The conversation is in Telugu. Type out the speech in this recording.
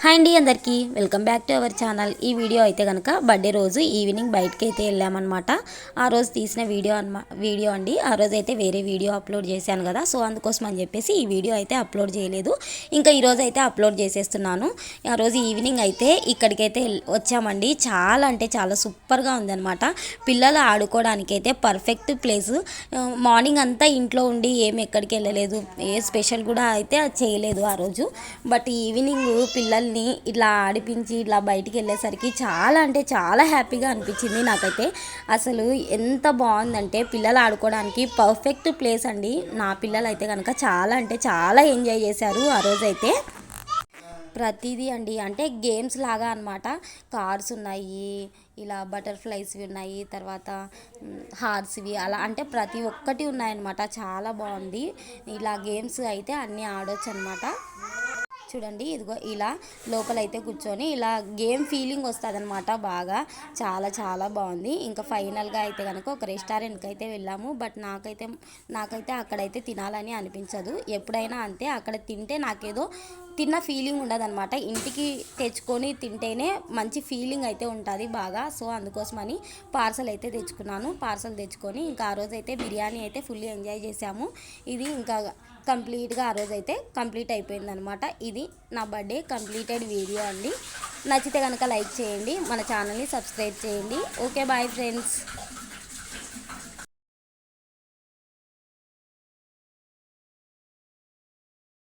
హాయ్ అండి అందరికీ welcome back to our channel. ఈ వీడియో అయితే కనుక బర్త్డే రోజు ఈవినింగ్ బయటకి అయితే వెళ్ళామన్నమాట. ఆ రోజు తీసిన వీడియో అండి. ఆ రోజు అయితే వేరే వీడియో అప్లోడ్ చేశాను కదా, సో అందుకోసం అని చెప్పేసి ఈ వీడియో అయితే అప్లోడ్ చేయలేదు. ఇంకా ఈరోజు అయితే అప్లోడ్ చేసేస్తున్నాను. ఆ రోజు ఈవినింగ్ అయితే ఇక్కడికైతే వచ్చామండి. చాలా అంటే చాలా సూపర్గా ఉందన్నమాట. పిల్లలు ఆడుకోవడానికి అయితే పర్ఫెక్ట్ ప్లేస్. మార్నింగ్ అంతా ఇంట్లో ఉండి ఏమి ఎక్కడికి వెళ్ళలేదు, ఏ స్పెషల్ కూడా అయితే చేయలేదు ఆ రోజు. బట్ ఈవినింగ్ పిల్లల్ని ఇట్లా ఆడిపించి ఇట్లా బయటికి వెళ్ళేసరికి చాలా అంటే చాలా హ్యాపీగా అనిపించింది నాకైతే. అసలు ఎంత బాగుందంటే పిల్లలు ఆడుకోవడానికి పర్ఫెక్ట్ ప్లేస్ అండి. నా పిల్లలు అయితే కనుక చాలా అంటే చాలా ఎంజాయ్ చేశారు ఆ రోజైతే. ప్రతిదీ అండి, అంటే గేమ్స్ లాగా అనమాట. కార్స్ ఉన్నాయి, ఇలా బటర్ఫ్లైస్వి ఉన్నాయి, తర్వాత హార్స్వి అలా అంటే ప్రతి ఒక్కటి ఉన్నాయన్నమాట. చాలా బాగుంది. ఇలా గేమ్స్ అయితే అన్నీ ఆడొచ్చు అనమాట. చూడండి, ఇదిగో ఇలా లోపలైతే కూర్చొని ఇలా గేమ్ ఫీలింగ్ వస్తుంది అనమాట. బాగా చాలా చాలా బాగుంది. ఇంకా ఫైనల్గా అయితే కనుక ఒక రెస్టారెంట్కి అయితే వెళ్ళాము. బట్ నాకైతే అక్కడైతే తినాలని అనిపించదు. ఎప్పుడైనా అంతే, అక్కడ తింటే నాకేదో తిన్న ఫీలింగ్ ఉండదన్నమాట. ఇంటికి తెచ్చుకొని తింటేనే మంచి ఫీలింగ్ అయితే ఉంటుంది బాగా. సో అందుకోసమని పార్సల్ అయితే తెచ్చుకున్నాను. పార్సల్ తెచ్చుకొని ఇంకా ఆ రోజైతే బిర్యానీ అయితే ఫుల్లీ ఎంజాయ్ చేసాము. ఇది ఇంకా కంప్లీట్గా ఆ రోజు అయితే కంప్లీట్ అయిపోయిందనమాట. ఇది నా బర్త్డే కంప్లీటెడ్ వీడియో అండి. నచ్చితే కనుక లైక్ చేయండి, మన ఛానల్ని సబ్స్క్రైబ్ చేయండి. Okay, bye friends.